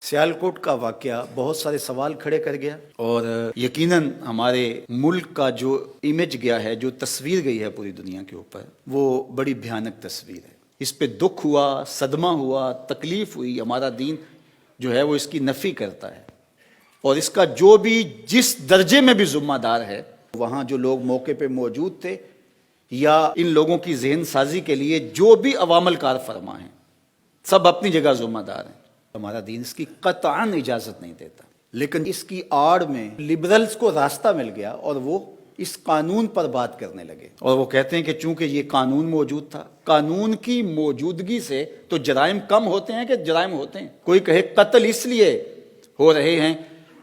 سیالکوٹ کا واقعہ بہت سارے سوال کھڑے کر گیا اور یقیناً ہمارے ملک کا جو امیج گیا ہے، جو تصویر گئی ہے پوری دنیا کے اوپر، وہ بڑی بھیانک تصویر ہے۔ اس پہ دکھ ہوا، صدمہ ہوا، تکلیف ہوئی۔ ہمارا دین جو ہے وہ اس کی نفی کرتا ہے، اور اس کا جو بھی جس درجے میں بھی ذمہ دار ہے، وہاں جو لوگ موقع پہ موجود تھے یا ان لوگوں کی ذہن سازی کے لیے جو بھی عوامل کار فرما ہیں، سب اپنی جگہ ذمہ دار ہیں۔ ہمارا دین اس کی قطعاً اجازت نہیں دیتا، لیکن اس کی آڑ میں لبرلز کو راستہ مل گیا اور وہ اس قانون پر بات کرنے لگے، اور وہ کہتے ہیں کہ چونکہ یہ قانون موجود تھا، قانون کی موجودگی سے تو جرائم کم ہوتے ہیں کہ جرائم ہوتے ہیں۔ کوئی کہے قتل اس لیے ہو رہے ہیں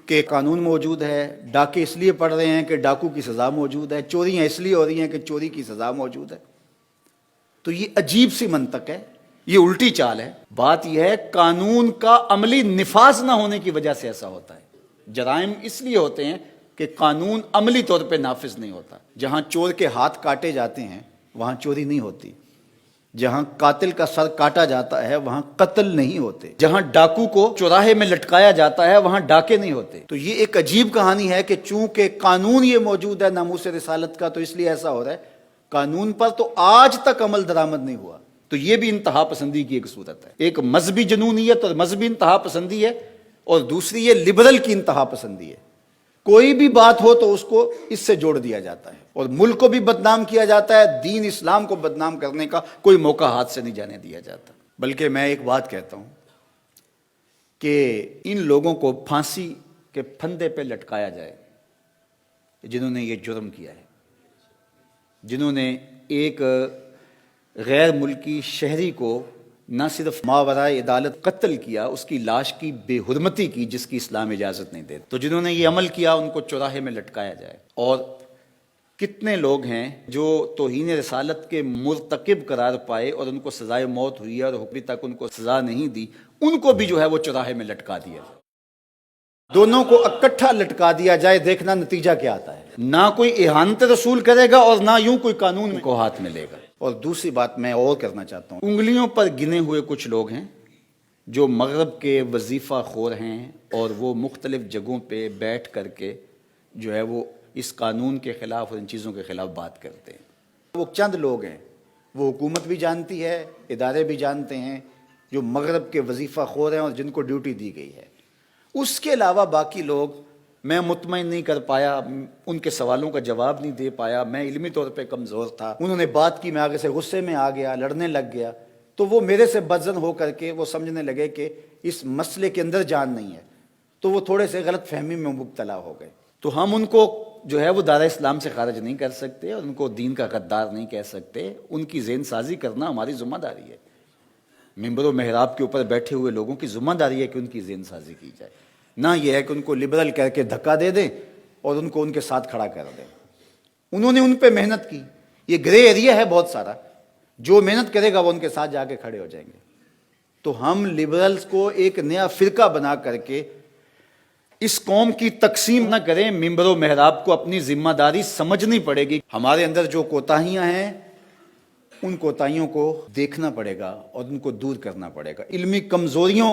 کہ قانون موجود ہے، ڈاکے اس لیے پڑ رہے ہیں کہ ڈاکو کی سزا موجود ہے، چوریاں اس لیے ہو رہی ہیں کہ چوری کی سزا موجود ہے۔ تو یہ عجیب سی منطق ہے، یہ الٹی چال ہے۔ بات یہ ہے قانون کا عملی نفاذ نہ ہونے کی وجہ سے ایسا ہوتا ہے۔ جرائم اس لیے ہوتے ہیں کہ قانون عملی طور پہ نافذ نہیں ہوتا۔ جہاں چور کے ہاتھ کاٹے جاتے ہیں وہاں چوری نہیں ہوتی، جہاں قاتل کا سر کاٹا جاتا ہے وہاں قتل نہیں ہوتے، جہاں ڈاکو کو چوراہے میں لٹکایا جاتا ہے وہاں ڈاکے نہیں ہوتے۔ تو یہ ایک عجیب کہانی ہے کہ چونکہ قانون یہ موجود ہے ناموس رسالت کا، تو اس لیے ایسا ہو رہا ہے۔ قانون پر تو آج تک عمل درآمد نہیں ہوا۔ تو یہ بھی انتہا پسندی کی ایک صورت ہے۔ ایک مذہبی جنونیت اور مذہبی انتہا پسندی ہے، اور دوسری یہ لبرل کی انتہا پسندی ہے۔ کوئی بھی بات ہو تو اس کو اس سے جوڑ دیا جاتا ہے، اور ملک کو بھی بدنام کیا جاتا ہے۔ دین اسلام کو بدنام کرنے کا کوئی موقع ہاتھ سے نہیں جانے دیا جاتا۔ بلکہ میں ایک بات کہتا ہوں کہ ان لوگوں کو پھانسی کے پھندے پہ لٹکایا جائے جنہوں نے یہ جرم کیا ہے، جنہوں نے ایک غیر ملکی شہری کو نہ صرف ماورائے عدالت قتل کیا، اس کی لاش کی بے حرمتی کی جس کی اسلام اجازت نہیں دیتا۔ تو جنہوں نے یہ عمل کیا ان کو چوراہے میں لٹکایا جائے۔ اور کتنے لوگ ہیں جو توہین رسالت کے مرتکب قرار پائے اور ان کو سزائے موت ہوئی ہے اور ابھی تک ان کو سزا نہیں دی، ان کو بھی جو ہے وہ چوراہے میں لٹکا دیا جائے۔ دونوں کو اکٹھا لٹکا دیا جائے، دیکھنا نتیجہ کیا آتا ہے۔ نہ کوئی اہانت رسول کرے گا اور نہ یوں کوئی قانون کو ہاتھ میں لے گا۔ اور دوسری بات میں اور کرنا چاہتا ہوں، انگلیوں پر گنے ہوئے کچھ لوگ ہیں جو مغرب کے وظیفہ خور ہیں، اور وہ مختلف جگہوں پہ بیٹھ کر کے جو ہے وہ اس قانون کے خلاف اور ان چیزوں کے خلاف بات کرتے ہیں۔ وہ چند لوگ ہیں، وہ حکومت بھی جانتی ہے، ادارے بھی جانتے ہیں، جو مغرب کے وظیفہ خور ہیں اور جن کو ڈیوٹی دی گئی ہے۔ اس کے علاوہ باقی لوگ میں مطمئن نہیں کر پایا، ان کے سوالوں کا جواب نہیں دے پایا، میں علمی طور پہ کمزور تھا، انہوں نے بات کی، میں آگے سے غصے میں آ گیا، لڑنے لگ گیا، تو وہ میرے سے بدظن ہو کر کے وہ سمجھنے لگے کہ اس مسئلے کے اندر جان نہیں ہے، تو وہ تھوڑے سے غلط فہمی میں مبتلا ہو گئے۔ تو ہم ان کو جو ہے وہ دائرہ اسلام سے خارج نہیں کر سکتے، اور ان کو دین کا غدار نہیں کہہ سکتے۔ ان کی ذہن سازی کرنا ہماری ذمہ داری ہے۔ ممبر و محراب کے اوپر بیٹھے ہوئے لوگوں کی ذمہ داری ہے کہ ان کی ذہن سازی کی جائے، نہ یہ ہے کہ ان کو لبرل کہہ کے دھکا دے دیں اور ان کو ان کے ساتھ کھڑا کر دیں۔ انہوں نے ان پہ محنت کی، یہ گرے ایریا ہے بہت سارا، جو محنت کرے گا وہ ان کے ساتھ جا کے کھڑے ہو جائیں گے۔ تو ہم لبرلز کو ایک نیا فرقہ بنا کر کے اس قوم کی تقسیم نہ کریں۔ ممبر و محراب کو اپنی ذمہ داری سمجھنی پڑے گی۔ ہمارے اندر جو کوتاہیاں ہیں ان کوتاہیوں کو دیکھنا پڑے گا اور ان کو دور کرنا پڑے گا۔ علمی کمزوریوں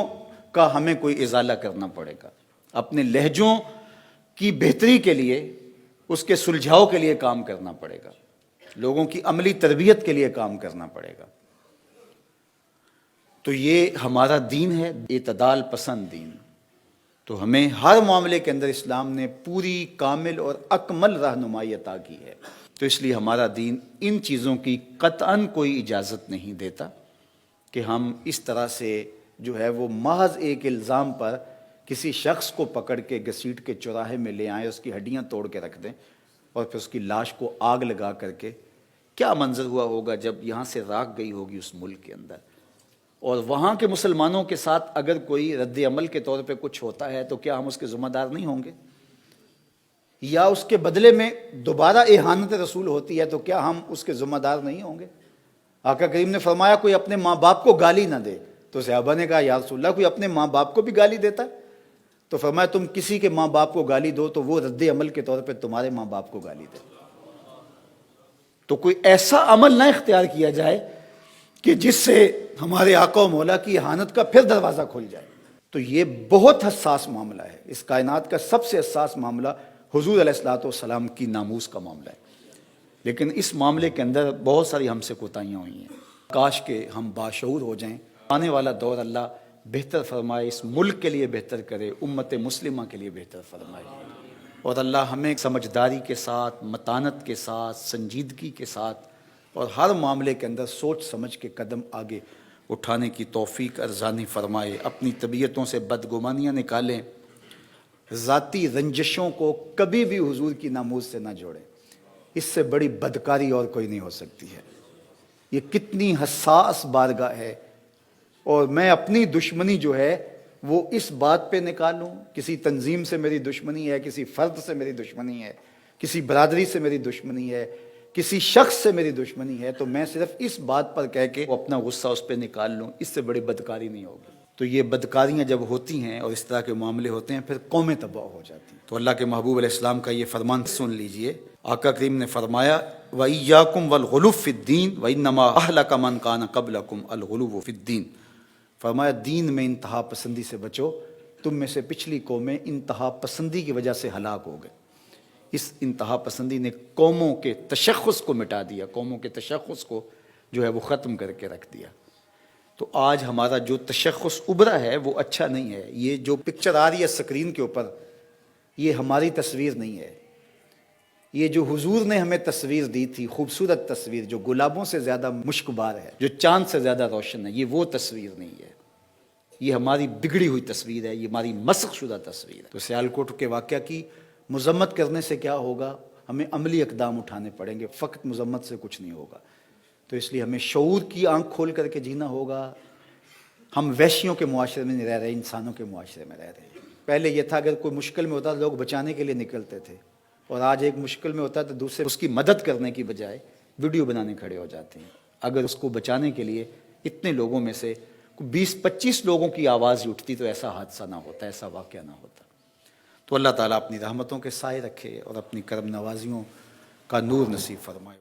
کا ہمیں کوئی ازالہ کرنا پڑے گا۔ اپنے لہجوں کی بہتری کے لیے، اس کے سلجھاؤ کے لیے کام کرنا پڑے گا، لوگوں کی عملی تربیت کے لیے کام کرنا پڑے گا۔ تو یہ ہمارا دین ہے، اعتدال پسند دین۔ تو ہمیں ہر معاملے کے اندر اسلام نے پوری کامل اور اکمل رہنمائی عطا کی ہے۔ تو اس لیے ہمارا دین ان چیزوں کی قطعاً کوئی اجازت نہیں دیتا کہ ہم اس طرح سے جو ہے وہ محض ایک الزام پر کسی شخص کو پکڑ کے گھسیٹ کے چوراہے میں لے آئیں، اس کی ہڈیاں توڑ کے رکھ دیں، اور پھر اس کی لاش کو آگ لگا کر کے۔ کیا منظر ہوا ہوگا جب یہاں سے راکھ گئی ہوگی اس ملک کے اندر، اور وہاں کے مسلمانوں کے ساتھ اگر کوئی رد عمل کے طور پہ کچھ ہوتا ہے تو کیا ہم اس کے ذمہ دار نہیں ہوں گے؟ یا اس کے بدلے میں دوبارہ اہانت رسول ہوتی ہے تو کیا ہم اس کے ذمہ دار نہیں ہوں گے؟ آقا کریم نے فرمایا کوئی اپنے ماں باپ کو گالی نہ دے، تو صحابہ نے کہا یا رسول اللہ کوئی اپنے ماں باپ کو بھی گالی دیتا ہے؟ تو فرمایا تم کسی کے ماں باپ کو گالی دو تو وہ رد عمل کے طور پہ تمہارے ماں باپ کو گالی دے۔ تو کوئی ایسا عمل نہ اختیار کیا جائے کہ جس سے ہمارے آقا و مولا کی اہانت کا پھر دروازہ کھل جائے۔ تو یہ بہت حساس معاملہ ہے. اس کائنات کا سب سے حساس معاملہ حضور علیہ الصلوۃ والسلام کی ناموس کا معاملہ ہے. لیکن اس معاملے کے اندر بہت ساری ہم سے کوتاہیاں ہوئی ہیں. کاش کہ ہم باشعور ہو جائیں. آنے والا دور اللہ بہتر فرمائے، اس ملک کے لیے بہتر کرے، امت مسلمہ کے لیے بہتر فرمائے. اور اللہ ہمیں سمجھداری کے ساتھ، متانت کے ساتھ، سنجیدگی کے ساتھ اور ہر معاملے کے اندر سوچ سمجھ کے قدم آگے اٹھانے کی توفیق ارزانی فرمائے. اپنی طبیعتوں سے بدگمانیاں نکالیں. ذاتی رنجشوں کو کبھی بھی حضور کی ناموس سے نہ جوڑیں. اس سے بڑی بدکاری اور کوئی نہیں ہو سکتی ہے. یہ کتنی حساس بارگاہ ہے. اور میں اپنی دشمنی جو ہے وہ اس بات پہ نکالوں، کسی تنظیم سے میری دشمنی ہے، کسی فرد سے میری دشمنی ہے، کسی برادری سے میری دشمنی ہے، کسی شخص سے میری دشمنی ہے، تو میں صرف اس بات پر کہہ کے اپنا غصہ اس پہ نکال لوں، اس سے بڑی بدکاری نہیں ہوگی. تو یہ بدکاریاں جب ہوتی ہیں اور اس طرح کے معاملے ہوتے ہیں پھر قومیں تباہ ہو جاتی ہیں. تو اللہ کے محبوب علیہ السلام کا یہ فرمان سن لیجئے. آقا کریم نے فرمایا وَإِيَّاكُمْ وَالْغُلُوَّ فِي الدِّينِ وَإِنَّمَا أَهْلَكَ مَنْ كَانَ قَبْلَكُمْ الْغُلُوُّ فِي الدِّينِ. فرمایا دین میں انتہا پسندی سے بچو. تم میں سے پچھلی قومیں انتہا پسندی کی وجہ سے ہلاک ہو گئے. اس انتہا پسندی نے قوموں کے تشخص کو مٹا دیا، قوموں کے تشخص کو جو ہے وہ ختم کر کے رکھ دیا. تو آج ہمارا جو تشخص ابھرا ہے وہ اچھا نہیں ہے. یہ جو پکچر آ رہی ہے اسکرین کے اوپر، یہ ہماری تصویر نہیں ہے. یہ جو حضور نے ہمیں تصویر دی تھی، خوبصورت تصویر جو گلابوں سے زیادہ مشکبار ہے، جو چاند سے زیادہ روشن ہے، یہ وہ تصویر نہیں ہے. یہ ہماری بگڑی ہوئی تصویر ہے، یہ ہماری مسخ شدہ تصویر ہے. تو سیالکوٹ کے واقعہ کی مذمت کرنے سے کیا ہوگا؟ ہمیں عملی اقدام اٹھانے پڑیں گے. فقط مذمت سے کچھ نہیں ہوگا. تو اس لیے ہمیں شعور کی آنکھ کھول کر کے جینا ہوگا. ہم وحشیوں کے معاشرے میں نہیں رہ رہے، انسانوں کے معاشرے میں رہ رہے ہیں. پہلے یہ تھا اگر کوئی مشکل میں ہوتا تو لوگ بچانے کے لیے نکلتے تھے، اور آج ایک مشکل میں ہوتا ہے تو دوسرے اس کی مدد کرنے کی بجائے ویڈیو بنانے کھڑے ہو جاتے ہیں. اگر اس کو بچانے کے لیے اتنے لوگوں میں سے 20-25 لوگوں کی آواز ہی اٹھتی تو ایسا حادثہ نہ ہوتا، ایسا واقعہ نہ ہوتا. تو اللہ تعالیٰ اپنی رحمتوں کے سائے رکھے اور اپنی کرم نوازیوں کا نور نصیب فرمائے.